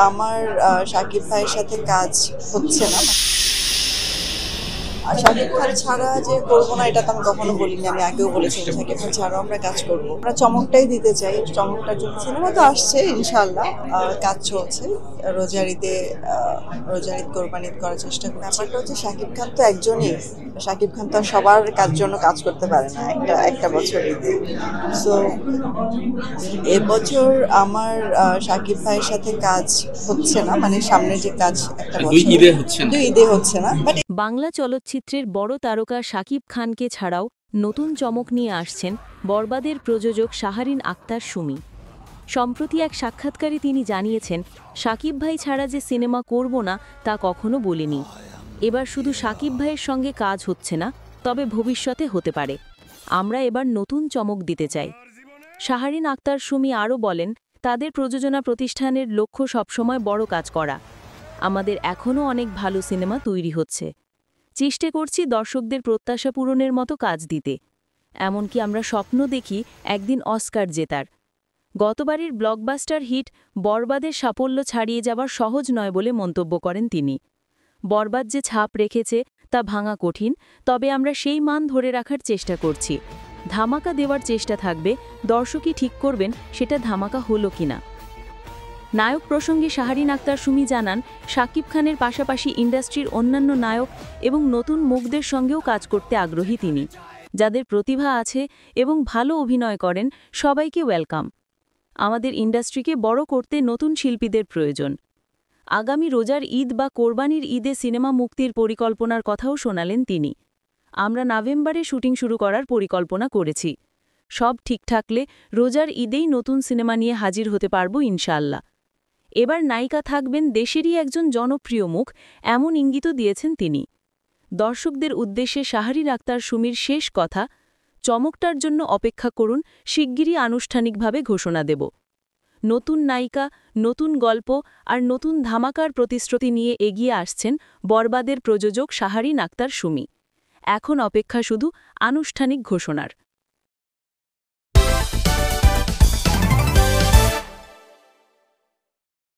আমার শাকিব ভাইয়ের সাথে কাজ হচ্ছে না। আর শাকিব খান ছাড়া যে করবো না এটা তো আমি কখনো বলিনি, আমি আগেও বলেছি শাকিব খান ছাড়াও আমরা কাজ করবো। আমরা চমকটাই দিতে চাই, চমকটার জন্য সিনেমা তো আসছে ইনশাআল্লাহ, কাজ চলছে। রোজার ঈদে কোরবানি ঈদ করার চেষ্টা করছি। ব্যাপারটা হচ্ছে শাকিব খান তো একজনই, শাকিব খান তো আর সবার জন্য কাজ করতে পারে না একটা বছর ঈদে। সো এবছর আমার শাকিব ভাইয়ের সাথে কাজ হচ্ছে না, মানে সামনে যে কাজ একটা বছর দুই ঈদে হচ্ছে না। বাট বাংলা চলচ্চিত্রের বড় তারকা শাকিব খানকে ছাড়াও নতুন চমক নিয়ে আসছেন বরবাদের প্রযোজক শাহরিন আক্তার সুমি। সম্প্রতি এক সাক্ষাৎকারে তিনি জানিয়েছেন, শাকিব ভাই ছাড়া যে সিনেমা করব না তা কখনো বলিনি। এবার শুধু শাকিব ভাইয়ের সঙ্গে কাজ হচ্ছে না, তবে ভবিষ্যতে হতে পারে। আমরা এবার নতুন চমক দিতে চাই। শাহরিন আক্তার সুমি আরও বলেন, তাদের প্রযোজনা প্রতিষ্ঠানের লক্ষ্য সবসময় বড় কাজ করা। আমাদের এখনও অনেক ভালো সিনেমা তৈরি হচ্ছে। চেষ্টা করছি দর্শকদের প্রত্যাশা পূরণের মতো কাজ দিতে। এমনকি আমরা স্বপ্ন দেখি একদিন অস্কার জেতার। গতবারের ব্লকবাস্টার হিট বরবাদের সাফল্য ছাড়িয়ে যাওয়ার সহজ নয় বলে মন্তব্য করেন তিনি। বরবাদ যে ছাপ রেখেছে তা ভাঙা কঠিন, তবে আমরা সেই মান ধরে রাখার চেষ্টা করছি। ধামাকা দেওয়ার চেষ্টা থাকবে, দর্শকই ঠিক করবেন সেটা ধামাকা হলো কিনা। নায়ক প্রসঙ্গে শাহরিন আক্তার সুমি জানান, শাকিব খানের পাশাপাশি ইন্ডাস্ট্রির অন্যান্য নায়ক এবং নতুন মুখদের সঙ্গেও কাজ করতে আগ্রহী তিনি। যাদের প্রতিভা আছে এবং ভালো অভিনয় করেন সবাইকে ওয়েলকাম। আমাদের ইন্ডাস্ট্রিকে বড় করতে নতুন শিল্পীদের প্রয়োজন। আগামী রোজার ঈদ বা কোরবানির ঈদে সিনেমা মুক্তির পরিকল্পনার কথাও শোনালেন তিনি। আমরা নভেম্বরে শুটিং শুরু করার পরিকল্পনা করেছি। সব ঠিক থাকলে রোজার ঈদেই নতুন সিনেমা নিয়ে হাজির হতে পারব ইনশাআল্লাহ। এবার নায়িকা থাকবেন দেশেরই একজন জনপ্রিয় মুখ, এমন ইঙ্গিতও দিয়েছেন তিনি। দর্শকদের উদ্দেশ্যে শাহরিন আক্তার সুমির শেষ কথা, চমকটার জন্য অপেক্ষা করুন, শিগগিরই আনুষ্ঠানিকভাবে ঘোষণা দেব। নতুন নায়িকা, নতুন গল্প আর নতুন ধামাকার প্রতিশ্রুতি নিয়ে এগিয়ে আসছেন বরবাদের প্রযোজক শাহরিন আক্তার সুমি। এখন অপেক্ষা শুধু আনুষ্ঠানিক ঘোষণার।